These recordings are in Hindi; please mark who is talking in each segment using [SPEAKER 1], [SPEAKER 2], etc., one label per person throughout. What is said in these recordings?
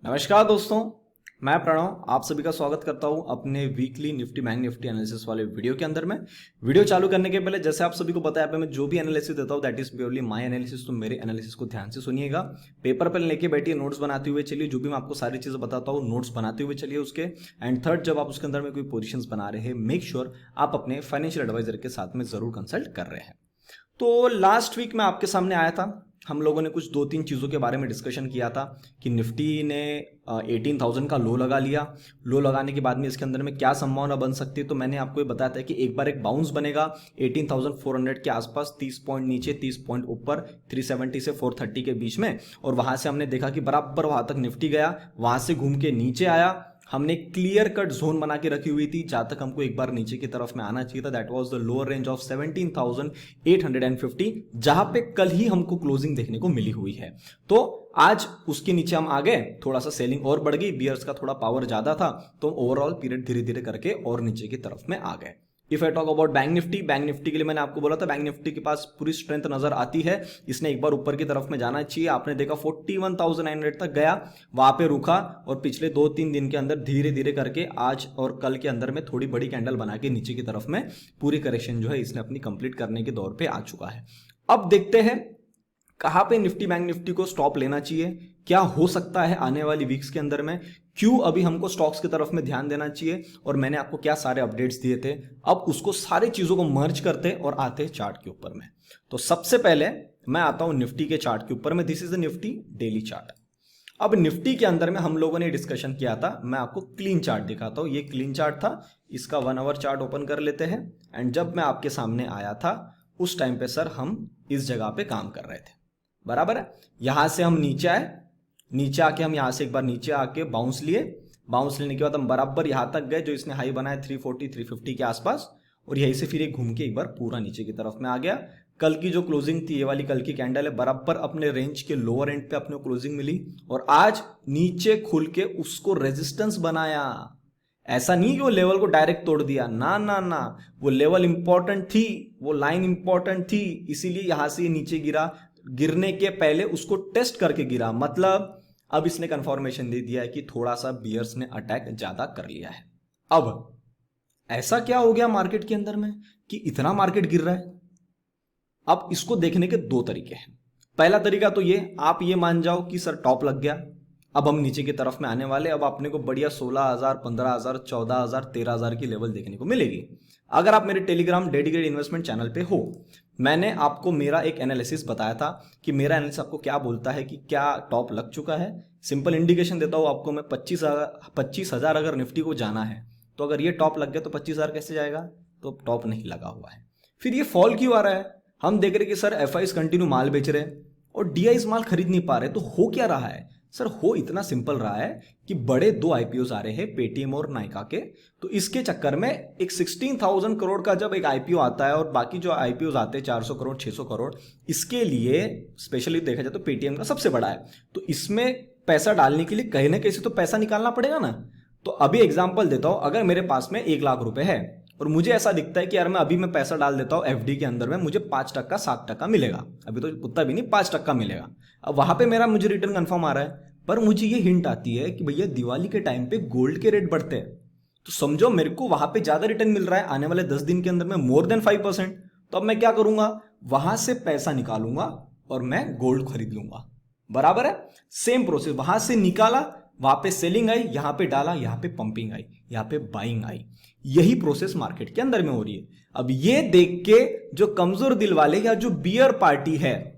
[SPEAKER 1] नमस्कार दोस्तों, मैं प्रणव आप सभी का स्वागत करता हूं अपने weekly Nifty bank Nifty analysis वाले वीडियो के अंदर में। वीडियो चालू करने के पहले जैसे आप सभी को पता है पे मैं जो भी एनालिसिस देता हूं that is purely my analysis, तो मेरे एनालिसिस को ध्यान से सुनिएगा। पेपर पेन लेके बैठिए, नोट्स बनाते हुए चलिए, जो भी मैं आपको सारी चीजें बताता हूँ नोट्स बनाते हुए चलिए उसके। एंड थर्ड, जब आप उसके अंदर में कोई पोजिशन बना रहे हैं मेक श्योर आप अपने फाइनेंशियल एडवाइजर के साथ में जरूर कंसल्ट कर रहे हैं। तो लास्ट वीक मैं आपके सामने आया था, हम लोगों ने कुछ 2-3 चीज़ों के बारे में डिस्कशन किया था कि निफ्टी ने 18,000 का लो लगा लिया। लो लगाने के बाद में इसके अंदर में क्या संभावना बन सकती है, तो मैंने आपको ये बताया था कि एक बार एक बाउंस बनेगा 18,400 के आसपास, 30 पॉइंट नीचे 30 पॉइंट ऊपर, 370 से 430 के बीच में। और वहां से हमने देखा कि बराबर वहां तक निफ्टी गया, वहां से घूम के नीचे आया। हमने क्लियर कट जोन बना के रखी हुई थी जहां तक हमको एक बार नीचे की तरफ में आना चाहिए था, that was the lower range of 17,850, जहां पे कल ही हमको क्लोजिंग देखने को मिली हुई है। तो आज उसके नीचे हम आ गए, थोड़ा सा सेलिंग और बढ़ गई, बियर्स का थोड़ा पावर ज्यादा था, तो ओवरऑल पीरियड धीरे धीरे करके और नीचे की तरफ में आ गए। If I talk about bank Nifty के लिए मैंने आपको बोला था बैंक निफ्टी के पास पूरी स्ट्रेंथ नजर आती है, इसने एक बार ऊपर की तरफ में जाना चाहिए। आपने देखा 41,900 तक गया, वहां पे रुका और पिछले 2-3 दिन के अंदर धीरे धीरे करके आज और कल के अंदर में थोड़ी बड़ी कैंडल बना के नीचे की तरफ में पूरी करेक्शन जो है इसने अपनी कंप्लीट करने के दौर पे आ चुका है। अब देखते हैं कहां पे निफ्टी बैंक निफ्टी को स्टॉप लेना चाहिए, क्या हो सकता है आने वाली वीक्स के अंदर में, क्यों अभी हमको स्टॉक्स की तरफ में ध्यान देना चाहिए, और मैंने आपको क्या सारे अपडेट्स दिए थे। अब उसको सारी चीजों को मर्ज करते और आते हैं चार्ट के ऊपर में। तो सबसे पहले मैं आता हूं निफ्टी के चार्ट के ऊपर में। This is the Nifty daily chart. अब निफ्टी के अंदर में हम लोगों ने डिस्कशन किया था, मैं आपको क्लीन चार्ट दिखाता हूं। ये क्लीन चार्ट था, इसका 1 आवर चार्ट ओपन कर लेते हैं। एंड जब मैं आपके सामने आया था उस टाइम पे सर हम इस जगह पे काम कर रहे थे, बराबर है। यहां से हम नीचे आए, नीचे आके हम यहां से एक बार नीचे आके बाउंस लिए, बाउंस लेने के बाद हम बराबर यहां तक गए जो इसने हाई बनाया 340 350 के आसपास, और यहीं से फिर एक घूम के एक बार पूरा नीचे की तरफ में आ गया। कल की जो क्लोजिंग थी, ये वाली कल की कैंडल है, बराबर अपने रेंज के लोअर एंड पे अपने क्लोजिंग मिली, और आज नीचे खुल के उसको रेजिस्टेंस बनाया। ऐसा नहीं कि वो लेवल को डायरेक्ट तोड़ दिया, ना ना ना, वो लेवल इंपॉर्टेंट थी, वो लाइन इंपॉर्टेंट थी, इसीलिए यहां से नीचे गिरा। गिरने के पहले उसको टेस्ट करके गिरा, मतलब अब इसने कंफर्मेशन दे दिया है कि थोड़ा सा बियर्स ने अटैक ज्यादा कर लिया है। अब ऐसा क्या हो गया मार्केट के अंदर में कि इतना मार्केट गिर रहा है। अब इसको देखने के 2 तरीके हैं। पहला तरीका तो ये, आप ये मान जाओ कि सर टॉप लग गया, अब हम नीचे की तरफ में आने वाले, अब अपने को बढ़िया 16,000 15,000 14,000 13,000 की लेवल देखने को मिलेगी। अगर आप मेरे टेलीग्राम डेडिकेटेड इन्वेस्टमेंट चैनल पे हो, मैंने आपको मेरा एक एनालिसिस बताया था कि मेरा एनालिसिस आपको क्या बोलता है कि क्या टॉप लग चुका है। सिंपल इंडिकेशन देता हूं आपको मैं, 25,000 अगर निफ्टी को जाना है तो अगर ये टॉप लग गया तो 25,000 कैसे जाएगा, तो टॉप नहीं लगा हुआ है। फिर ये फॉल क्यों आ रहा है, हम देख रहे कि सर एफआईज कंटिन्यू माल बेच रहे हैं और डीआईज माल खरीद नहीं पा रहे, तो हो क्या रहा है सर, हो इतना सिंपल रहा है कि बड़े 2 आईपीओ आ रहे हैं, पेटीएम और नाइका के। तो इसके चक्कर में एक 16,000 करोड़ का जब एक आईपीओ आता है और बाकी जो आईपीओ आते हैं 400 करोड़ 600 करोड़, इसके लिए स्पेशली देखा जाए तो पेटीएम का सबसे बड़ा है, तो इसमें पैसा डालने के लिए कहीं ना कहीं से तो पैसा निकालना पड़ेगा ना। तो अभी एग्जाम्पल देता हूं, अगर मेरे पास में 1 लाख रुपए है और मुझे ऐसा दिखता है कि यार मैं अभी मैं पैसा डाल देता हूं एफडी के अंदर में, मुझे 5% 7% मिलेगा, अभी तो उतना भी नहीं 5% मिलेगा। अब वहां पे मेरा मुझे रिटर्न कंफर्म आ रहा है, पर मुझे ये हिंट आती है कि भैया दिवाली के टाइम पे गोल्ड के रेट बढ़ते हैं, तो समझो मेरे को वहां पे ज्यादा रिटर्न मिल रहा है आने वाले 10 दिन के अंदर में, मोर देन 5%। तो अब मैं क्या करूंगा, वहां से पैसा निकालूंगा और मैं गोल्ड खरीद लूंगा, बराबर है। सेम प्रोसेस, वहां से निकाला, वहां पे सेलिंग आई, यहां पे डाला, यहां पे पंपिंग आई, यहां पे बाइंग आई। यही प्रोसेस मार्केट के अंदर में हो रही है। अब ये देख के जो कमजोर दिल वाले या जो बियर पार्टी है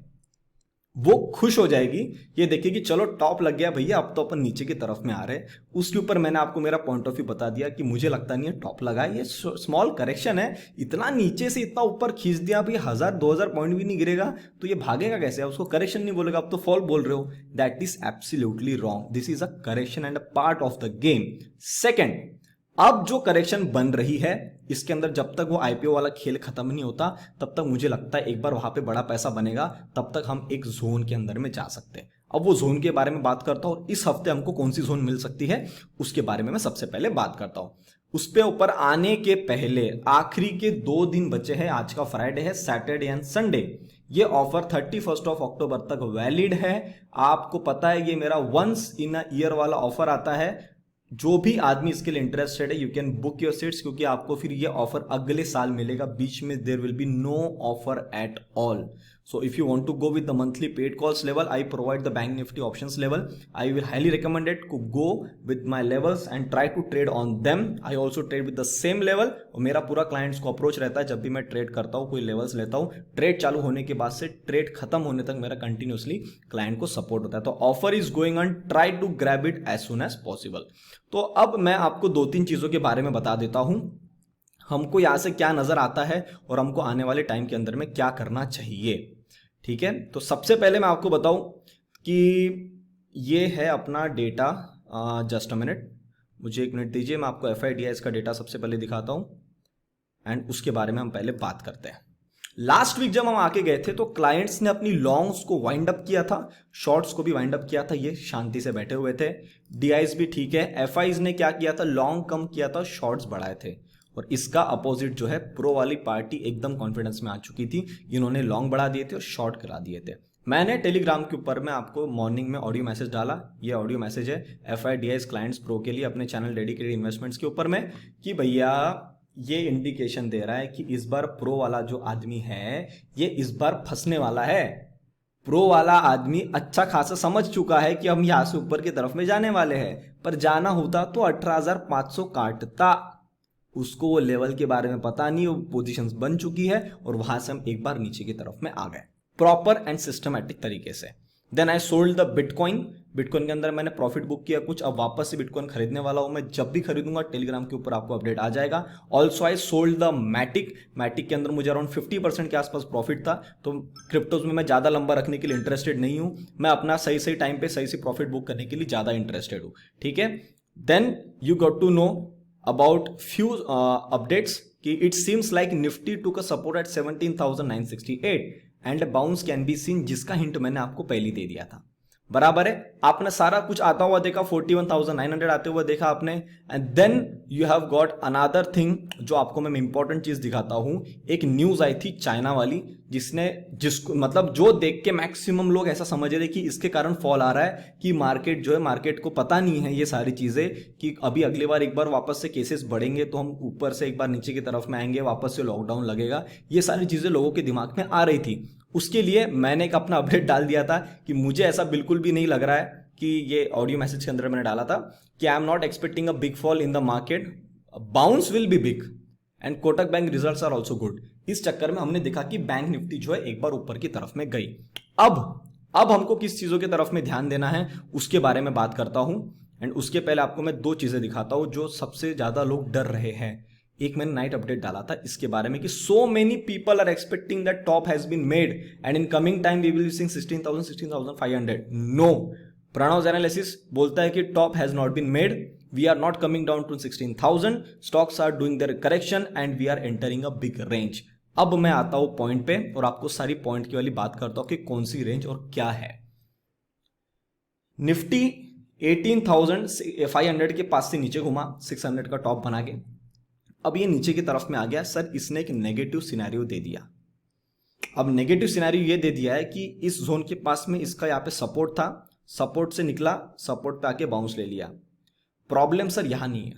[SPEAKER 1] वो खुश हो जाएगी, ये देखिए कि चलो टॉप लग गया भैया, अब तो अपन नीचे की तरफ में आ रहे हैं। उसके ऊपर मैंने आपको मेरा पॉइंट ऑफ व्यू बता दिया कि मुझे लगता नहीं है टॉप लगा है, ये स्मॉल करेक्शन है, इतना नीचे से इतना ऊपर खींच दिया, अब ये 1000-2000 पॉइंट भी नहीं गिरेगा तो ये भागेगा कैसे, उसको करेक्शन नहीं बोलेगा, अब तो फॉल बोल रहे हो। That is absolutely wrong, this is a correction and a part of the game. Second, अब जो करेक्शन बन रही है इसके अंदर जब तक वो आईपीओ वाला खेल खत्म नहीं होता तब तक मुझे लगता है एक बार वहां पे बड़ा पैसा बनेगा, तब तक हम एक जोन के अंदर में जा सकते हैं। अब वो जोन के बारे में बात करता हूं, और इस हफ्ते हमको कौन सी जोन मिल सकती है उसके बारे में मैं सबसे पहले बात करता हूं। उस पे ऊपर आने के पहले आखिरी के 2 दिन बचे हैं, आज का फ्राइडे है, सैटरडे एंड संडे, ये ऑफर 31 अक्टूबर तक वैलिड है। आपको पता है ये मेरा वंस इन अ ईयर वाला ऑफर आता है। जो भी आदमी इसके लिए इंटरेस्टेड है, you can book your seats, क्योंकि आपको फिर ये ऑफर अगले साल मिलेगा। बीच में there will be no offer at all. So if you want to go with the monthly paid calls level, I provide the bank nifty options level. I will highly recommend it to go with my levels and try to trade on them. I also trade with the same level. और मेरा पूरा क्लाइंट्स को अप्रोच रहता है जब भी मैं ट्रेड करता हूँ, कोई लेवल्स लेता हूँ, ट्रेड चालू होने के बाद से ट्रेड खत्म होने तक मेरा कंटिन्यूसली क्लाइंट को सपोर्ट होता है। तो offer is going on, try to grab it as soon as possible. तो अब मैं आपको 2-3 चीजों के बारे में बता देता हूं, हमको यहां से क्या नजर आता है और हमको आने वाले टाइम के अंदर में क्या करना चाहिए। ठीक है, तो सबसे पहले मैं आपको बताऊं कि ये है अपना डेटा। जस्ट अ मिनट, मुझे 1 मिनट दीजिए, मैं आपको FIDIs का डेटा सबसे पहले दिखाता हूं एंड उसके बारे में हम पहले बात करते हैं। लास्ट वीक जब हम आके गए थे तो क्लाइंट्स ने अपनी लॉन्ग्स को वाइंड अप किया था, शॉर्ट्स को भी वाइंड अप किया था, ये शांति से बैठे हुए थे। DIs भी ठीक है। FIs ने क्या किया था, लॉन्ग कम किया था, शॉर्ट्स बढ़ाए थे। और इसका अपोजिट जो है, प्रो वाली पार्टी एकदम कॉन्फिडेंस में आ चुकी थी, इन्होंने लॉन्ग बढ़ा दिए थे और शॉर्ट करा दिए थे। मैंने टेलीग्राम के ऊपर में आपको मॉर्निंग में ऑडियो मैसेज डाला, ये ऑडियो मैसेज है FIDIs क्लाइंट्स प्रो के लिए अपने चैनल डेडिकेटेड इन्वेस्टमेंट्स के ऊपर में, कि भैया ये इंडिकेशन दे रहा है कि इस बार प्रो वाला जो आदमी है ये इस बार फंसने वाला है। प्रो वाला आदमी अच्छा खासा समझ चुका है कि हम यहां से ऊपर की तरफ में जाने वाले हैं, पर जाना होता तो 18,500 काटता। उसको वो लेवल के बारे में पता नहीं, वो पोजीशंस बन चुकी है और वहां से हम एक बार नीचे की तरफ में आ गए प्रॉपर एंड सिस्टमैटिक तरीके से। Then I sold the bitcoin. Bitcoin के अंदर मैंने प्रॉफिट बुक किया कुछ, अब वापस से बिटकॉइन खरीदने वाला हूं मैं। जब भी खरीदूंगा टेलीग्राम के ऊपर आपको अपडेट आ जाएगा। Also I sold the Matic. Matic के अंदर मुझे अराउंड 50% के आसपास प्रॉफिट था, तो क्रिप्टोज में मैं ज्यादा लंबा रखने के लिए इंटरेस्टेड नहीं हूं। मैं अपना सही सही टाइम पे सही से प्रॉफिट बुक करने के लिए ज्यादा इंटरेस्टेड हूं। ठीक है, then you got to know about few updates कि it seems like Nifty took a support at 17,968 and bounce can be seen, जिसका हिंट मैंने आपको पहले दे दिया था। बराबर है, आपने सारा कुछ आता हुआ देखा, 41,900 आते हुए देखा आपने। And then you have got another thing, जो आपको मैं इंपॉर्टेंट चीज दिखाता हूं। एक न्यूज आई थी चाइना वाली, जिसको मतलब जो देख के मैक्सिमम लोग ऐसा समझ रहे कि इसके कारण फॉल आ रहा है, कि मार्केट जो है, मार्केट को पता नहीं है ये सारी चीजें कि अभी अगली बार एक बार वापस से केसेस बढ़ेंगे तो हम ऊपर से एक बार नीचे की तरफ में आएंगे, वापस से लॉकडाउन लगेगा। ये सारी चीजें लोगों के दिमाग में आ रही थी। उसके लिए मैंने एक अपना अपडेट डाल दिया था कि मुझे ऐसा बिल्कुल भी नहीं लग रहा है, कि ये ऑडियो मैसेज के अंदर मैंने डाला था कि I am not expecting a big fall in the market, bounce will be big and Kotak bank results are also good. इस चक्कर में हमने देखा कि बैंक निफ्टी जो है एक बार ऊपर की तरफ में गई। अब हमको किस चीजों की तरफ में ध्यान देना है उसके बारे में बात करता हूं। एंड उसके पहले आपको मैं 2 चीजें दिखाता हूं जो सबसे ज्यादा लोग डर रहे हैं। एक मैंने नाइट अपडेट डाला था इसके बारे में कि so many people are expecting that top has been made and in coming time we will be seeing 16,000 16,500। No, Pranav analysis बोलता है कि top has not been made, we are not coming down to 16,000, stocks are doing their correction and we are entering a big range. अब मैं आता हूं पॉइंट पे और आपको सारी पॉइंट की वाली बात करता हूं कि कौन सी रेंज और क्या है। निफ्टी 18,500 के पास से नीचे घुमा, 600 का टॉप बना के, अब ये नीचे की तरफ में आ गया। सर इसने एक नेगेटिव सिनेरियो दे दिया। अब नेगेटिव सिनेरियो ये दे दिया है कि इस जोन के पास में इसका यहाँ पे सपोर्ट था, सपोर्ट से निकला, सपोर्ट पे आके बाउंस ले लिया। प्रॉब्लम सर यहां नहीं है,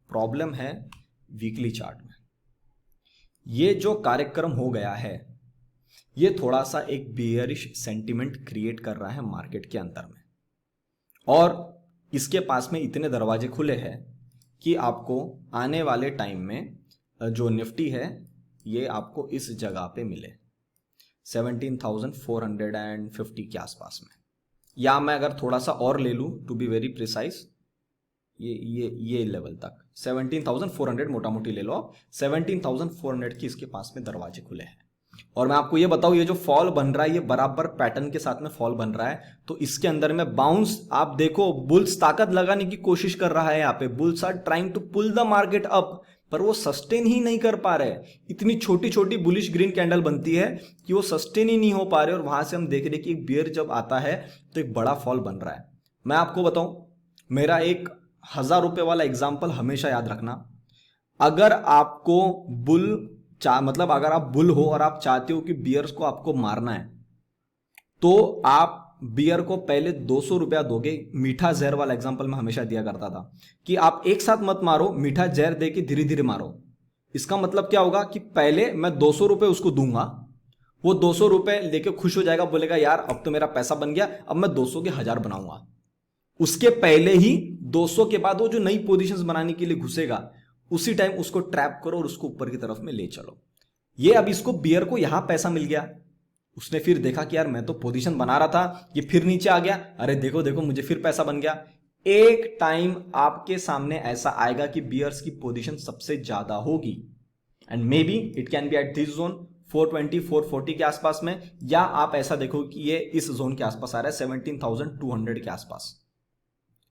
[SPEAKER 1] प्रॉब्लम है वीकली चार्ट में। ये जो कार्यक्रम हो गया है ये थोड़ा सा एक बेयरिश सेंटिमेंट क्रिएट कर रहा है मार्केट के अंदर में, और इसके पास में इतने दरवाजे खुले हैं कि आपको आने वाले टाइम में जो निफ्टी है ये आपको इस जगह पे मिले 17,450 के आसपास में, या मैं अगर थोड़ा सा और ले लूं टू बी वेरी प्रिसाइज, ये लेवल तक 17,400 मोटा मोटी ले लो आप, 17,400 की इसके पास में दरवाजे खुले हैं। और मैं आपको ये बताऊं, ये जो फॉल बन रहा है ये बराबर पैटर्न के साथ में फॉल बन रहा है, तो इसके अंदर में बाउंस आप देखो, बुल्स ताकत लगाने की कोशिश कर रहा है। यहाँ पे bulls are trying to pull the market up, पर वो सस्टेन ही नहीं कर पा रहे। इतनी छोटी छोटी बुलिश ग्रीन कैंडल बनती है कि वो सस्टेन ही नहीं हो पा रहे, और वहां से हम देख रहे कि एक बियर जब आता है तो एक बड़ा फॉल बन रहा है। मैं आपको बताऊं, मेरा एक 1,000 रुपए वाला एग्जाम्पल हमेशा याद रखना। अगर आपको बुल मतलब अगर आप बुल हो और आप चाहते हो कि बियर्स को आपको मारना है, तो आप बियर को पहले 200 रुपया दोगे। मीठा जहर वाला एग्जांपल मैं हमेशा दिया करता था कि आप एक साथ मत मारो, मीठा जहर दे के धीरे धीरे मारो। इसका मतलब क्या होगा कि पहले मैं 200 रुपये उसको दूंगा, वो 200 रुपये लेके खुश हो जाएगा, बोलेगा यार अब तो मेरा पैसा बन गया, अब मैं 200 के 1000 बनाऊंगा। उसके पहले ही 200 के बाद वो जो नई पोजीशंस बनाने के लिए घुसेगा, उसी टाइम उसको ट्रैप करो और उसको ऊपर की तरफ में ले चलो। ये अब इसको बियर को यहां पैसा मिल गया, उसने फिर देखा कि यार मैं तो पोजीशन बना रहा था, ये फिर नीचे आ गया, अरे देखो देखो मुझे फिर पैसा बन गया। एक टाइम आपके सामने ऐसा आएगा कि बियर्स की पोजीशन सबसे ज्यादा होगी, and may be it can be at this zone 420 440 के आसपास में, या आप ऐसा देखो कि ये इस जोन के आसपास आ रहा है 17,200 के आसपास।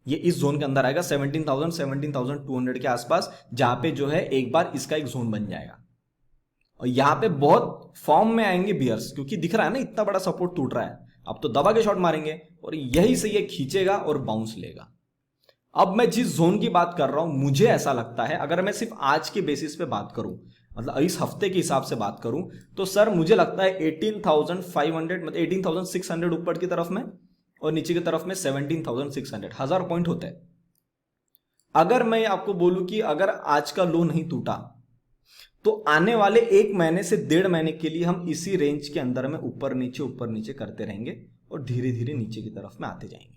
[SPEAKER 1] ये इस जोन के अंदर आएगा 17,000 17,200 के आसपास, जहां पे जो है एक बार इसका एक जोन बन जाएगा। और यहां पे बहुत फॉर्म में आएंगे बियर्स, क्योंकि दिख रहा है ना इतना बड़ा सपोर्ट टूट रहा है, अब तो दबा के शॉट मारेंगे और यही से ये खींचेगा और बाउंस लेगा। अब मैं जिस जोन की बात कर रहा हूं, मुझे ऐसा लगता है, अगर मैं सिर्फ आज के बेसिस पे बात करूं, मतलब इस हफ्ते के हिसाब से बात करूं, तो सर मुझे लगता है 18,500 मतलब 18,600 ऊपर की तरफ में और नीचे की तरफ में 17,600, 1000 पॉइंट होते हैं। अगर मैं आपको बोलूं कि अगर आज का लो नहीं टूटा, तो आने वाले 1 महीने से 1.5 महीने के लिए हम इसी रेंज के अंदर में ऊपर नीचे करते रहेंगे और धीरे धीरे नीचे की तरफ में आते जाएंगे।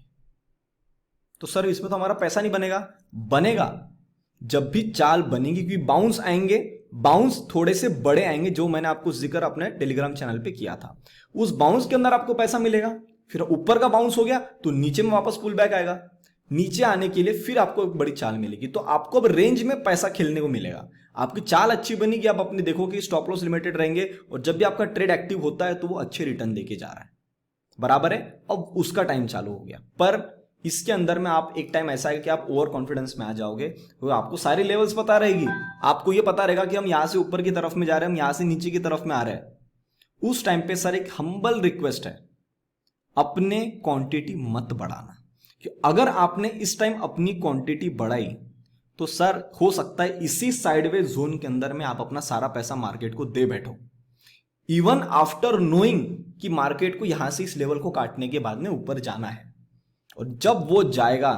[SPEAKER 1] तो सर इसमें तो हमारा पैसा नहीं बनेगा। बनेगा जब भी चाल बनेगी, क्योंकि बाउंस आएंगे, बाउंस थोड़े से बड़े आएंगे, जो मैंने आपको जिक्र अपने टेलीग्राम चैनल पे किया था। उस बाउंस के अंदर आपको पैसा मिलेगा, फिर ऊपर का बाउंस हो गया तो नीचे में वापस पुल बैक आएगा, नीचे आने के लिए फिर आपको एक बड़ी चाल मिलेगी। तो आपको अब रेंज में पैसा खेलने को मिलेगा। आपकी चाल अच्छी बनेगी, आप अपने देखो कि स्टॉप लॉस लिमिटेड रहेंगे, और जब भी आपका ट्रेड एक्टिव होता है तो वो अच्छे रिटर्न देके जा रहा है, बराबर है। अब उसका टाइम चालू हो गया, पर इसके अंदर में आप एक टाइम ऐसा है कि आप ओवर कॉन्फिडेंस में आ जाओगे, तो आपको सारी लेवल्स पता रहेगी, आपको ये पता रहेगा कि हम यहां से ऊपर की तरफ में जा रहे हैं, हम यहां से नीचे की तरफ में आ रहे हैं। उस टाइम पे सर एक हम्बल रिक्वेस्ट है, अपने क्वांटिटी मत बढ़ाना, कि अगर आपने इस टाइम अपनी क्वांटिटी बढ़ाई तो सर हो सकता है इसी साइडवेज जोन के अंदर में आप अपना सारा पैसा मार्केट को दे बैठो, इवन आफ्टर नोइंग कि मार्केट को यहां से इस लेवल को काटने के बाद में ऊपर जाना है। और जब वो जाएगा,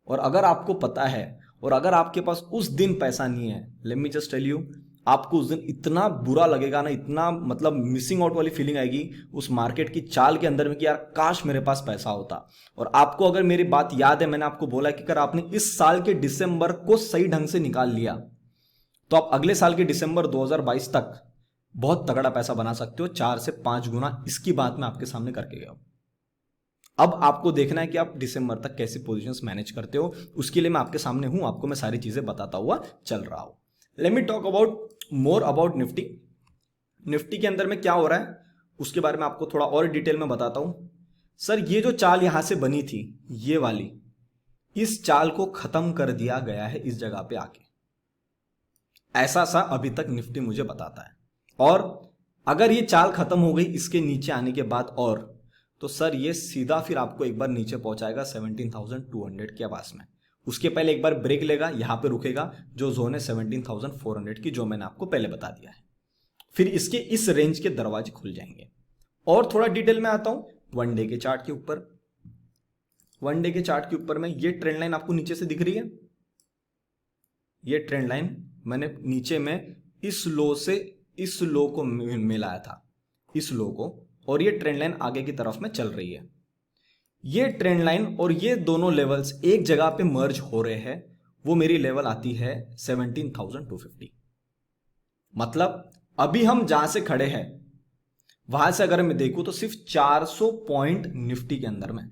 [SPEAKER 1] और अगर आपको पता है और अगर आपके पास उस दिन पैसा नहीं है, let me just tell you, आपको उस दिन इतना बुरा लगेगा ना, इतना मतलब मिसिंग आउट वाली फीलिंग आएगी उस मार्केट की चाल के अंदर में कि यार काश मेरे पास पैसा होता। और आपको अगर मेरी बात याद है, मैंने आपको बोला कि अगर आपने इस साल के दिसंबर को सही ढंग से निकाल लिया तो आप अगले साल के दिसंबर 2022 तक बहुत तगड़ा पैसा बना सकते हो, 4 से 5 गुना। इसकी बात मैं आपके सामने करके गया हूं। अब आपको देखना है कि आप दिसंबर तक कैसे पोजीशंस मैनेज करते हो, उसके लिए मैं आपके सामने हूं, आपको मैं सारी चीजें बताता हुआ चल रहा हूं। Let me talk about more about Nifty. Nifty के अंदर में क्या हो रहा है उसके बारे में आपको थोड़ा और डिटेल में बताता हूं। सर ये जो चाल यहां से बनी थी, ये वाली, इस चाल को खत्म कर दिया गया है इस जगह पे आके, ऐसा सा अभी तक निफ्टी मुझे बताता है। और अगर ये चाल खत्म हो गई इसके नीचे आने के बाद, और तो सर ये सीधा फिर आपको एक बार नीचे पहुंचाएगा 17,200 के पास में। उसके पहले एक बार ब्रेक लेगा, यहां पे रुकेगा, जो जोन है 17,400 की, जो मैंने आपको पहले बता दिया है। फिर इसके इस रेंज के दरवाजे खुल जाएंगे। और थोड़ा डिटेल में आता हूं 1 डे के चार्ट के ऊपर। 1 डे के चार्ट के ऊपर में ये ट्रेंड लाइन आपको नीचे से दिख रही है, ये ट्रेंड लाइन मैंने नीचे में इस लो से इस लो को मिलाया था, इस लो को, और ये ट्रेंड लाइन आगे की तरफ में चल रही है। ये ट्रेंड लाइन और ये दोनों लेवल्स एक जगह पे मर्ज हो रहे हैं, वो मेरी लेवल आती है 17,250। मतलब अभी हम जहां से खड़े हैं वहां से अगर मैं देखूं तो सिर्फ 400 पॉइंट निफ्टी के अंदर में।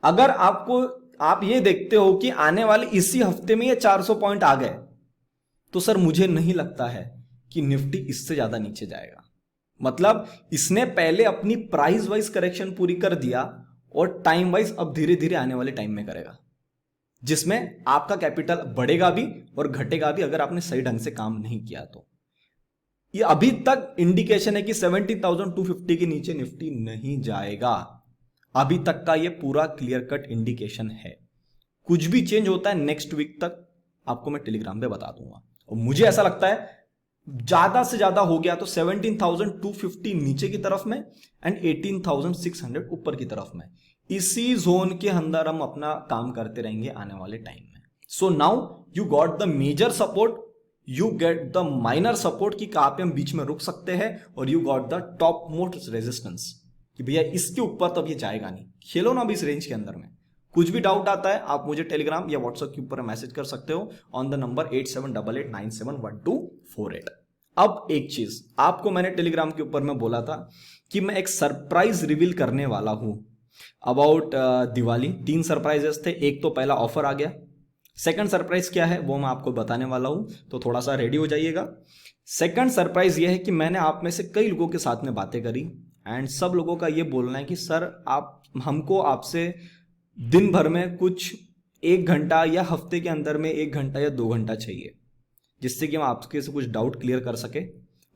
[SPEAKER 1] अगर आप ये देखते हो कि आने वाले इसी हफ्ते में ये 400 पॉइंट आ गए, तो सर मुझे नहीं लगता है कि निफ्टी इससे ज्यादा नीचे जाएगा। मतलब इसने पहले अपनी प्राइस वाइज करेक्शन पूरी कर दिया और टाइम वाइज अब धीरे धीरे आने वाले टाइम में करेगा, जिसमें आपका कैपिटल बढ़ेगा भी और घटेगा भी अगर आपने सही ढंग से काम नहीं किया तो। ये अभी तक इंडिकेशन है कि 17,250 के नीचे निफ्टी नहीं जाएगा। अभी तक का ये पूरा क्लियर कट इंडिकेशन है। कुछ भी चेंज होता है नेक्स्ट वीक तक आपको मैं टेलीग्राम पे बता दूंगा। और मुझे ऐसा लगता है ज्यादा से ज्यादा हो गया तो 17,250 नीचे की तरफ में एंड 18,600 ऊपर की तरफ में। इसी जोन के अंदर हम अपना काम करते रहेंगे आने वाले टाइम में। So now you got the major support, you get the minor support कि कहां पे हम बीच में रुक सकते हैं, और you got the top most resistance कि भैया इसके ऊपर तो अब ये जाएगा नहीं। खेलो ना अभी इस रेंज के अंदर में। कुछ भी डाउट आता है आप मुझे टेलीग्राम या व्हाट्सएप के ऊपर मैसेज कर सकते हो ऑन द नंबर 8788971248। अब एक चीज आपको मैंने टेलीग्राम के ऊपर में बोला था कि मैं एक सरप्राइज रिवील करने वाला हूं अबाउट दिवाली। 3 सरप्राइजेस थे, एक तो पहला ऑफर आ गया, सेकंड सरप्राइज क्या है वो मैं आपको बताने वाला हूं, तो थोड़ा सा रेडी हो जाइएगा। सेकंड सरप्राइज ये है कि मैंने आप में से कई लोगों के साथ में बातें करी एंड सब लोगों का ये बोलना है कि सर आप हमको आपसे दिन भर में कुछ 1 घंटा या हफ्ते के अंदर में 1 घंटा या 2 घंटा चाहिए, जिससे कि हम आपके से कुछ डाउट क्लियर कर सके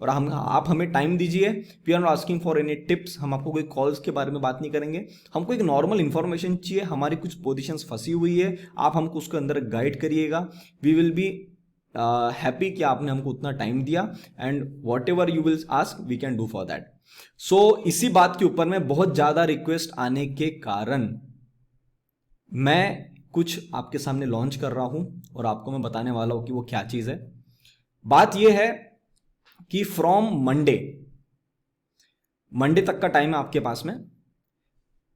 [SPEAKER 1] और आप हमें टाइम दीजिए। We are not asking for any tips, हम आपको कोई कॉल्स के बारे में बात नहीं करेंगे, हमको एक नॉर्मल इंफॉर्मेशन चाहिए। हमारी कुछ पोजीशंस फंसी हुई है, आप हमको उसके अंदर गाइड करिएगा। वी विल बी हैप्पी कि आपने हमको उतना टाइम दिया and whatever you will ask we can do for that. So इसी बात के ऊपर में बहुत ज्यादा रिक्वेस्ट आने के कारण मैं कुछ आपके सामने लॉन्च कर रहा हूं और आपको मैं बताने वाला हूं कि वो क्या चीज है। बात यह है कि फ्रॉम मंडे तक का टाइम है आपके पास में।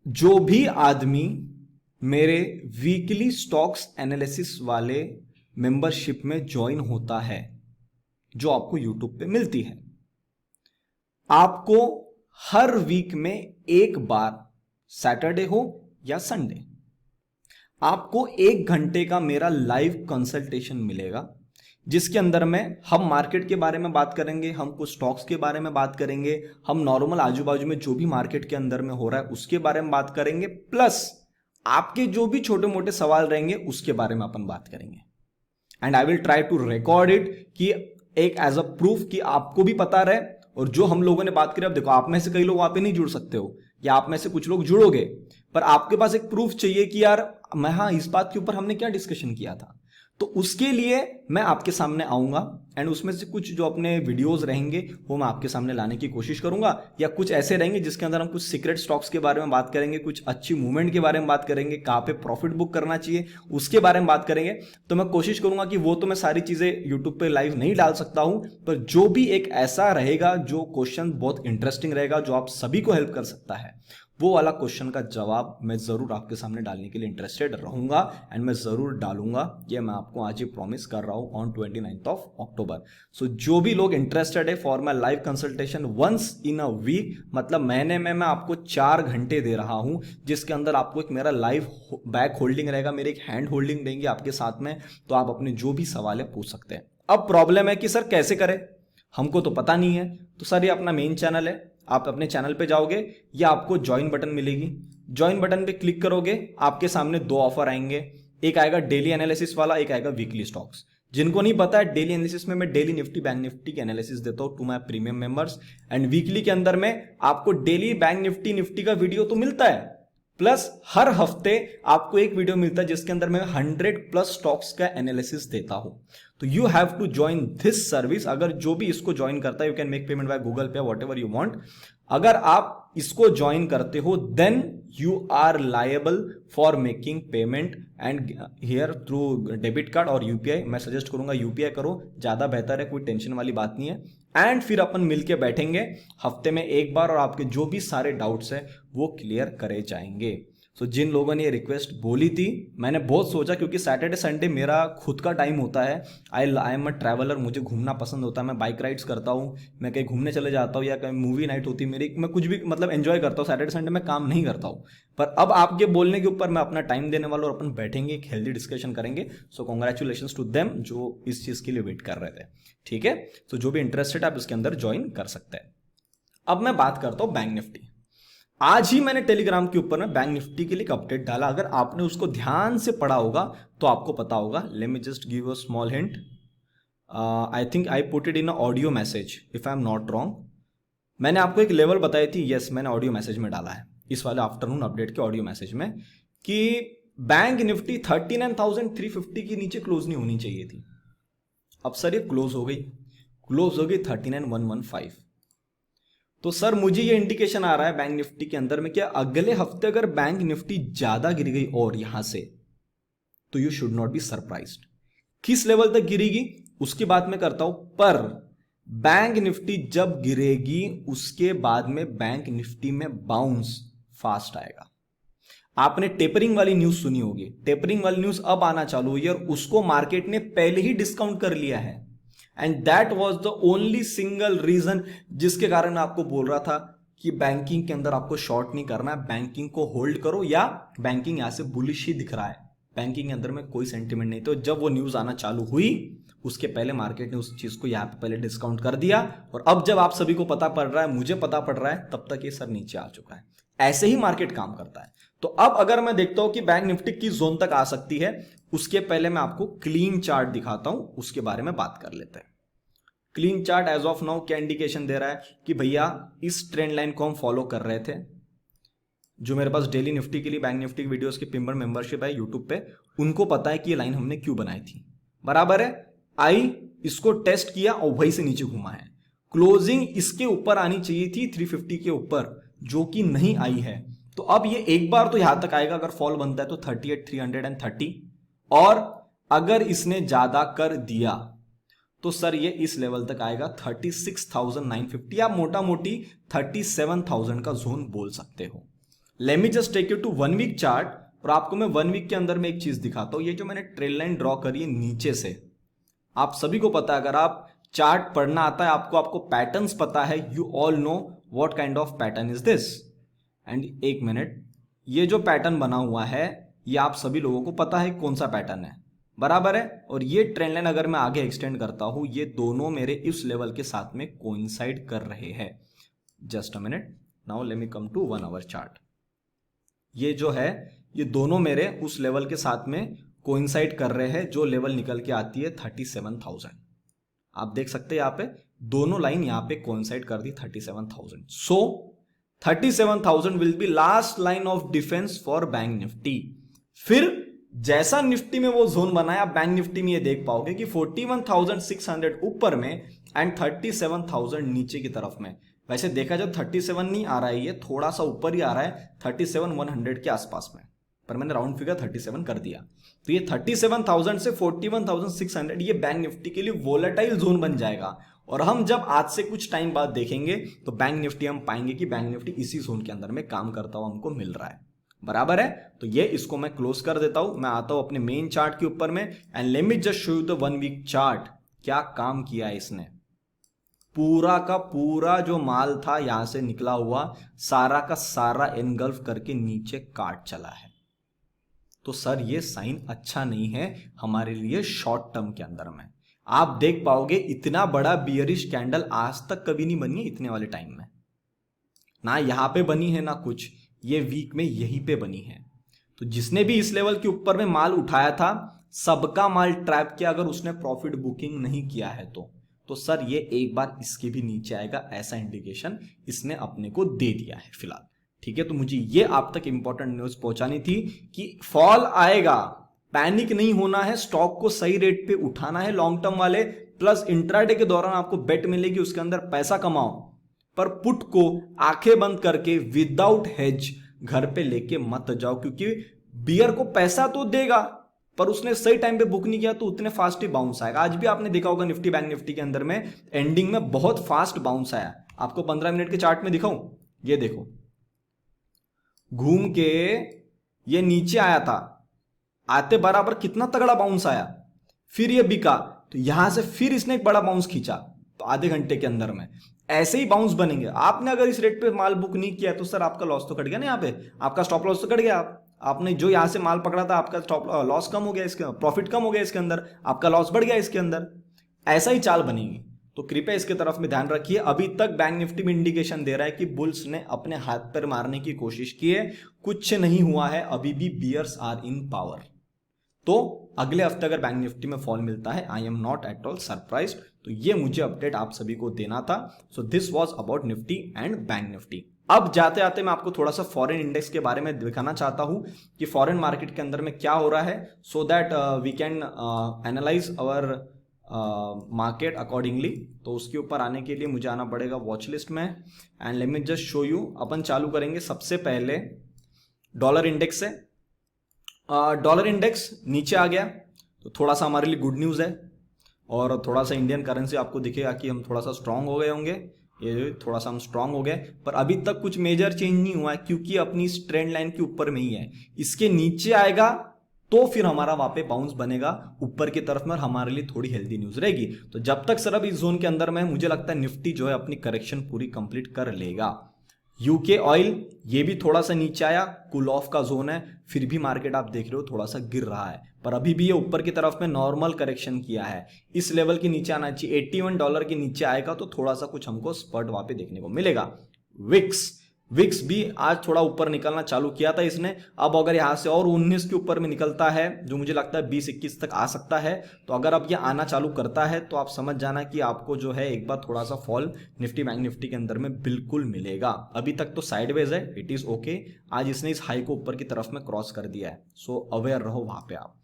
[SPEAKER 1] जो भी आदमी मेरे वीकली स्टॉक्स एनालिसिस वाले मेंबरशिप में ज्वाइन होता है, जो आपको यूट्यूब पे मिलती है, आपको हर वीक में एक बार सैटरडे हो या संडे आपको 1 घंटे का मेरा लाइव कंसल्टेशन मिलेगा, जिसके अंदर में हम मार्केट के बारे में बात करेंगे, हम कुछ स्टॉक्स के बारे में बात करेंगे, हम नॉर्मल आजू बाजू में जो भी मार्केट के अंदर में हो रहा है उसके बारे में बात करेंगे, प्लस आपके जो भी छोटे मोटे सवाल रहेंगे उसके बारे में अपन बात करेंगे। And I will try to record it कि एक एज अ प्रूफ कि आपको भी पता रहे, और जो हम लोगों ने बात करी, अब देखो आप में से कई लोग वहां पे नहीं जुड़ सकते हो या आप में से कुछ लोग जुड़ोगे, पर आपके पास एक प्रूफ चाहिए कि यार मैं हाँ इस बात के ऊपर हमने क्या डिस्कशन किया था। तो उसके लिए मैं आपके सामने आऊंगा एंड उसमें से कुछ जो अपने वीडियोस रहेंगे वो मैं आपके सामने लाने की कोशिश करूंगा, या कुछ ऐसे रहेंगे जिसके अंदर हम कुछ सीक्रेट स्टॉक्स के बारे में बात करेंगे, कुछ अच्छी मूवमेंट के बारे में बात करेंगे, कहाँ पे प्रॉफिट बुक करना चाहिए उसके बारे में बात करेंगे। तो मैं कोशिश करूंगा कि वो तो मैं सारी चीजें यूट्यूब पे लाइव नहीं डाल सकता हूं, पर जो भी एक ऐसा रहेगा जो क्वेश्चन बहुत इंटरेस्टिंग रहेगा, जो आप सभी को हेल्प कर सकता है, वो वाला क्वेश्चन का जवाब मैं जरूर आपके सामने डालने के लिए इंटरेस्टेड रहूंगा एंड मैं जरूर डालूंगा। ये मैं आपको आज ही प्रॉमिस कर रहा हूं ऑन 29 अक्टूबर। सो जो भी लोग इंटरेस्टेड है for my live consultation once in a week, मतलब महीने में मैं आपको 4 घंटे दे रहा हूं, जिसके अंदर आपको एक मेरा लाइव बैक होल्डिंग रहेगा, मेरे एक हैंड होल्डिंग रहेंगी आपके साथ में, तो आप अपने जो भी सवाल है पूछ सकते हैं। अब प्रॉब्लम है कि सर कैसे करें, हमको तो पता नहीं है। तो सर ये अपना मेन चैनल है, आप अपने चैनल पे जाओगे या आपको ज्वाइन बटन मिलेगी, ज्वाइन बटन पे क्लिक करोगे, आपके सामने 2 ऑफर आएंगे, एक आएगा डेली एनालिसिस वाला, एक आएगा वीकली स्टॉक्स। जिनको नहीं पता है, डेली एनालिसिस में मैं डेली निफ्टी बैंक निफ्टी की एनालिसिस देता हूं to my premium members, and weekly के अंदर में आपको डेली बैंक निफ्टी का वीडियो तो मिलता है, प्लस हर हफ्ते आपको एक वीडियो मिलता है जिसके अंदर मैं 100+ स्टॉक्स का एनालिसिस देता हूं। तो you have to join this service. अगर जो भी इसको ज्वाइन करता है, you can make payment by Google Pay, whatever you want. अगर आप इसको ज्वाइन करते हो then you are liable for making payment and here through debit card और यूपीआई। मैं सजेस्ट करूंगा यूपीआई करो, ज्यादा बेहतर है, कोई टेंशन वाली बात नहीं है। एंड फिर अपन मिलके बैठेंगे हफ्ते में एक बार और आपके जो भी सारे डाउट्स हैं वो क्लियर करे जाएंगे। सो जिन लोगों ने ये रिक्वेस्ट बोली थी, मैंने बहुत सोचा, क्योंकि सैटरडे संडे मेरा खुद का टाइम होता है। आई एम अ ट्रैवलर, मुझे घूमना पसंद होता है, मैं बाइक राइड्स करता हूँ, मैं कहीं घूमने चले जाता हूँ या कहीं मूवी नाइट होती है मेरी, मैं कुछ भी मतलब एंजॉय करता हूँ। सैटरडे संडे में काम नहीं करता हूँ, पर अब आपके बोलने के ऊपर मैं अपना टाइम देने वाला और अपन बैठेंगे, एक हेल्दी डिस्कशन करेंगे। सो कॉन्ग्रेचुलेशन टू देम जो इस चीज़ के लिए वेट कर रहे थे। ठीक है, तो जो भी इंटरेस्टेड आप इसके अंदर ज्वाइन कर सकते हैं। अब मैं बात करता हूँ बैंक निफ्टी। आज ही मैंने टेलीग्राम के ऊपर में बैंक निफ्टी के लिए एक अपडेट डाला, अगर आपने उसको ध्यान से पढ़ा होगा तो आपको पता होगा। Late me just give a small hint, I think I put it in a audio message if I am not wrong. मैंने आपको एक लेवल बताई थी, यस मैंने ऑडियो मैसेज में डाला है इस वाले आफ्टरनून अपडेट के ऑडियो मैसेज में, कि बैंक निफ्टी 39,350 के नीचे क्लोज नहीं होनी चाहिए थी। अब सर ये क्लोज हो गई, क्लोज होगी 39,115। तो सर मुझे ये इंडिकेशन आ रहा है बैंक निफ्टी के अंदर में कि अगले हफ्ते अगर बैंक निफ्टी ज्यादा गिर गई और यहां से, तो you should not be surprised. किस लेवल तक गिरेगी उसकी बात मैं करता हूं, पर बैंक निफ्टी जब गिरेगी उसके बाद में बैंक निफ्टी में बाउंस फास्ट आएगा। आपने टेपरिंग वाली न्यूज सुनी होगी, टेपरिंग वाली न्यूज अब आना चालू हुई है और उसको मार्केट ने पहले ही डिस्काउंट कर लिया है। And that was the only single reason जिसके कारण मैं आपको बोल रहा था कि बैंकिंग के अंदर आपको शॉर्ट नहीं करना है, बैंकिंग को होल्ड करो, या बैंकिंग यहां से बुलिश ही दिख रहा है, बैंकिंग के अंदर में कोई सेंटीमेंट नहीं। तो जब वो न्यूज आना चालू हुई उसके पहले मार्केट ने उस चीज को यहां पे पहले डिस्काउंट कर दिया, और अब जब आप सभी को पता पड़ रहा है, मुझे पता पड़ रहा है, तब तक ये सर नीचे आ चुका है। ऐसे ही मार्केट काम करता है। तो अब अगर मैं देखता हूं कि बैंक निफ्टी किस जोन तक आ सकती है, उसके पहले मैं आपको क्लीन चार्ट दिखाता हूं, उसके बारे में बात कर लेते हैं। Clean chart as of now क्या इंडिकेशन दे रहा है कि भैया इस ट्रेंड लाइन को हम फॉलो कर रहे थे। जो मेरे पास डेली निफ्टी के लिए बैंक निफ्टी की वीडियोस की पिंबर मेंबरशिप है यूट्यूब पे, उनको पता है कि ये लाइन हमने क्यों बनाई थी। बराबर है, आई इसको टेस्ट किया और वहीं से नीचे घुमा है। क्लोजिंग इसके ऊपर आनी चाहिए थी 350 के ऊपर, जो कि नहीं आई है। तो अब ये एक बार तो यहां तक आएगा, अगर फॉल बनता है तो 38,330, और अगर इसने ज्यादा कर दिया तो सर ये इस लेवल तक आएगा 36,950, या मोटा मोटी 37,000 का जोन बोल सकते हो। Let me just take you to 1 week chart, और आपको मैं 1 वीक के अंदर में एक चीज दिखाता हूं। ये जो मैंने ट्रेल लाइन ड्रॉ करी है नीचे से, आप सभी को पता है, अगर आप चार्ट पढ़ना आता है आपको पैटर्न्स पता है, you all know what kind of pattern is this. And एक मिनट, ये जो पैटर्न बना हुआ है ये आप सभी लोगों को पता है कौन सा पैटर्न है, बराबर है। और ये ट्रेंड लाइन अगर मैं आगे एक्सटेंड करता हूं, ये दोनों मेरे इस लेवल के साथ में कोइंसाइड कर रहे हैं। Just a minute, now let me come to 1 hour chart. ये जो है ये दोनों मेरे उस लेवल के साथ में कोइंसाइड कर रहे हैं, जो लेवल निकल के आती है 37,000। आप देख सकते हैं यहां पे दोनों लाइन यहां पे कोइंसाइड कर दी 37,000। सो 37,000 will be last line of defence for bank Nifty. फिर जैसा निफ्टी में वो जोन बनाया, बैंक निफ्टी में ये देख पाओगे कि 41,600 ऊपर में एंड 37,000 नीचे की तरफ में। वैसे देखा जाए 37 नहीं आ रहा है, ये थोड़ा सा ऊपर ही आ रहा है, 37,100 के आसपास में, पर मैंने राउंड फिगर 37 कर दिया। तो ये 37,000 से 41,600 ये बैंक निफ्टी के लिए वोलेटाइल जोन बन जाएगा। और हम जब आज से कुछ टाइम बाद देखेंगे तो बैंक निफ्टी हम पाएंगे कि बैंक निफ्टी इसी जोन के अंदर में काम करता हुआ हमको मिल रहा है, बराबर है। तो ये इसको मैं क्लोज कर देता हूं, मैं आता हूं अपने मेन चार्ट के ऊपर में, and let me just show you the 1 week chart. क्या काम किया है इसने, पूरा का पूरा जो माल था यहां से निकला हुआ सारा का सारा एनगल्फ करके नीचे काट चला है। तो सर ये साइन अच्छा नहीं है हमारे लिए शॉर्ट टर्म के अंदर में। आप देख पाओगे इतना बड़ा बियरिश कैंडल आज तक कभी नहीं बनी है इतने वाले टाइम में, ना यहां पे बनी है ना कुछ, ये वीक में यहीं पे बनी है। तो जिसने भी इस लेवल के ऊपर में माल उठाया था सबका माल ट्रैप किया, अगर उसने प्रॉफिट बुकिंग नहीं किया है तो सर ये एक बार इसके भी नीचे आएगा, ऐसा इंडिकेशन इसने अपने को दे दिया है फिलहाल। ठीक है, तो मुझे ये आप तक इंपॉर्टेंट न्यूज पहुंचानी थी कि फॉल आएगा, पैनिक नहीं होना है, स्टॉक को सही रेट पे उठाना है लॉन्ग टर्म वाले, प्लस इंट्राडे के दौरान आपको बेट मिलेगी, उसके अंदर पैसा कमाओ, पर पुट को आंखें बंद करके विदाउट हेज घर पे लेके मत जाओ, क्योंकि बियर को पैसा तो देगा पर उसने सही टाइम पे बुक नहीं किया तो उतने फास्ट ही बाउंस आएगा। आज भी आपने देखा होगा निफ्टी बैंक निफ्टी के अंदर में एंडिंग में बहुत फास्ट बाउंस आया। आपको 15 मिनट के चार्ट में दिखाऊं, ये देखो घूम के ये नीचे आया था, आते बराबर कितना तगड़ा बाउंस आया, फिर ये बिका, तो यहां से फिर इसने एक बड़ा बाउंस खींचा, तो आधे घंटे के अंदर में ऐसे ही बाउंस बनेंगे। आपने अगर इस रेट पे माल बुक नहीं किया तो सर आपका लॉस तो कट गया ना, यहाँ पे आपका स्टॉप लॉस तो कट गया। आपने जो यहां से माल पकड़ा था आपका स्टॉप लॉस कम हो गया, इसके प्रॉफिट कम हो गया, इसके अंदर आपका लॉस बढ़ गया इसके अंदर। ऐसा ही चाल बनेगी, तो कृपया इसके तरफ में ध्यान रखिए। अभी तक बैंक निफ्टी में इंडिकेशन दे रहा है कि बुल्स ने अपने हाथ पर मारने की कोशिश की है, कुछ नहीं हुआ है, अभी भी बियर्स आर इन पावर। तो अगले हफ्ते अगर बैंक निफ्टी में फॉल मिलता है, आई am not at all surprise. तो ये मुझे अपडेट आप सभी को देना था। So this was about Nifty and bank Nifty. अब जाते जाते मैं आपको थोड़ा सा फॉरेन इंडेक्स के बारे में दिखाना चाहता हूं कि फॉरेन मार्केट के अंदर में क्या हो रहा है, so that we can analyse our market accordingly. तो उसके ऊपर आने के लिए मुझे आना पड़ेगा वॉच लिस्ट में and let me just show you. अपन चालू करेंगे सबसे पहले डॉलर इंडेक्स से। डॉलर इंडेक्स नीचे आ गया तो थोड़ा सा हमारे लिए गुड न्यूज़ है और थोड़ा सा इंडियन करेंसी आपको दिखेगा कि हम थोड़ा सा स्ट्रांग हो गए होंगे। ये थोड़ा सा हम स्ट्रांग हो गए, पर अभी तक कुछ मेजर चेंज नहीं हुआ है क्योंकि अपनी इस ट्रेंड लाइन के ऊपर में ही है। इसके नीचे आएगा तो फिर हमारा वहां पे बाउंस बनेगा ऊपर की तरफ में और हमारे लिए थोड़ी हेल्दी न्यूज रहेगी। तो जब तक सर अब इस जोन के अंदर में मुझे लगता है निफ्टी जो है अपनी करेक्शन पूरी कंप्लीट कर लेगा। यूके ऑयल ये भी थोड़ा सा नीचे आया, कूल ऑफ का जोन है, फिर भी मार्केट आप देख रहे हो थोड़ा सा गिर रहा है, पर अभी भी ये ऊपर की तरफ में नॉर्मल करेक्शन किया है। इस लेवल के नीचे आना चाहिए, $81 के नीचे आएगा तो थोड़ा सा कुछ हमको स्पर्ट वहां पे देखने को मिलेगा। विक्स भी आज थोड़ा ऊपर निकलना चालू किया था इसने। अब अगर यहां से और 19 के ऊपर में निकलता है जो मुझे लगता है 20-21 तक आ सकता है, तो अगर अब ये आना चालू करता है तो आप समझ जाना कि आपको जो है एक बार थोड़ा सा फॉल निफ्टी बैंक निफ्टी के अंदर में बिल्कुल मिलेगा। अभी तक तो साइडवेज है, इट इज ओके। आज इसने इस हाई को ऊपर की तरफ में क्रॉस कर दिया है, सो अवेयर रहो वहां पे आप।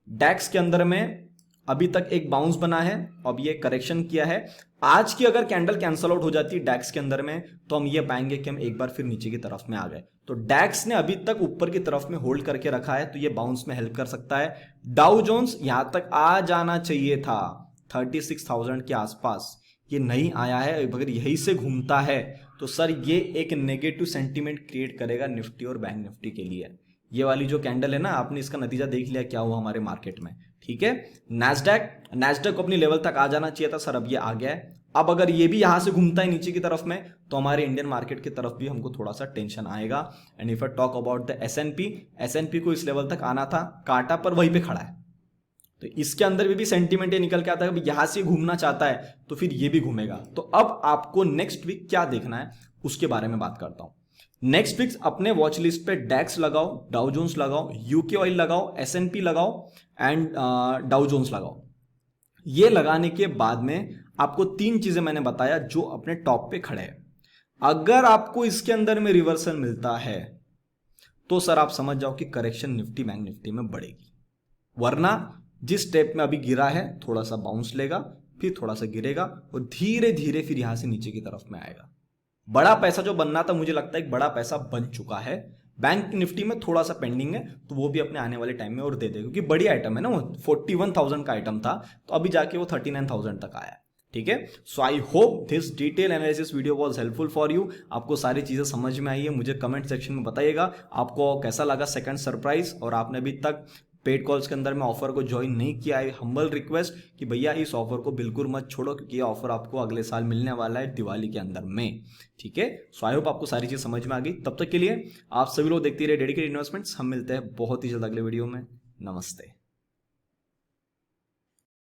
[SPEAKER 1] डैक्स के अंदर में अभी तक एक बाउंस बना है, अब ये करेक्शन किया है। आज की अगर कैंडल कैंसल आउट हो जाती है डैक्स के अंदर में तो हम ये पाएंगे कि हम एक बार फिर नीचे की तरफ में आ गए। तो डैक्स ने अभी तक ऊपर की तरफ में होल्ड करके रखा है तो ये बाउंस में हेल्प कर सकता है। डाउ जोन्स यहां तक आ जाना चाहिए था 36,000 के आसपास, ये नहीं आया है। अगर यहीं से घूमता है तो सर ये एक नेगेटिव सेंटीमेंट क्रिएट करेगा निफ्टी और बैंक निफ्टी के लिए। ये वाली जो कैंडल है ना, आपने इसका नतीजा देख लिया क्या हुआ हमारे मार्केट में, ठीक है। नैस्डैक को अपनी लेवल तक आ जाना चाहिए था सर, अब ये आ गया है। अब अगर ये भी यहां से घूमता है नीचे की तरफ में तो हमारे इंडियन मार्केट की तरफ भी हमको थोड़ा सा टेंशन आएगा। And if I talk about the S&P को इस लेवल तक आना था, काटा पर वहीं पे खड़ा है, तो इसके अंदर भी सेंटीमेंट ये निकल के आता है कि यहां से घूमना चाहता है तो फिर ये भी घूमेगा। तो अब आपको नेक्स्ट वीक क्या देखना है उसके बारे में बात करता हूं। नेक्स्ट वीक अपने वॉच लिस्ट पे डैक्स लगाओ, डाउ जोन्स लगाओ, यूके ऑयल लगाओ, एसएनपी लगाओ एंड डाउ जोन्स लगाओ। ये लगाने के बाद में आपको 3 चीजें मैंने बताया जो अपने टॉप पे खड़े हैं। अगर आपको इसके अंदर में रिवर्सल मिलता है तो सर आप समझ जाओ कि करेक्शन निफ्टी बैंक निफ्टी में बढ़ेगी, वरना जिस स्टेप में अभी गिरा है थोड़ा सा बाउंस लेगा, फिर थोड़ा सा गिरेगा और धीरे धीरे फिर यहां से नीचे की तरफ में आएगा। बड़ा पैसा जो बनना था मुझे लगता है एक बड़ा पैसा बन चुका है। बैंक निफ्टी में थोड़ा सा पेंडिंग है तो वो भी अपने आने वाले टाइम में और दे दे, क्योंकि बड़ी आइटम है ना, वो 41,000 का आइटम था तो अभी जाके वो 39,000 तक आया है, ठीक है। So I hope this detail analysis video was helpful for you. आपको सारी चीजें समझ में आई है, मुझे कमेंट सेक्शन में बताइएगा आपको कैसा लगा सेकंड सरप्राइज। और आपने अभी तक पेड कॉल्स के अंदर में ऑफर को ज्वाइन नहीं किया है, हम्बल रिक्वेस्ट कि भैया इस ऑफर को बिल्कुल मत छोड़ो, क्योंकि ये ऑफर आपको अगले साल मिलने वाला है दिवाली के अंदर में, ठीक है। सो आई होप आपको सारी चीज समझ में आ गई। तब तक के लिए आप सभी लोग देखते रहिए डेडिकेटेड इन्वेस्टमेंट्स। हम मिलते हैं बहुत ही जल्द अगले वीडियो में। नमस्ते।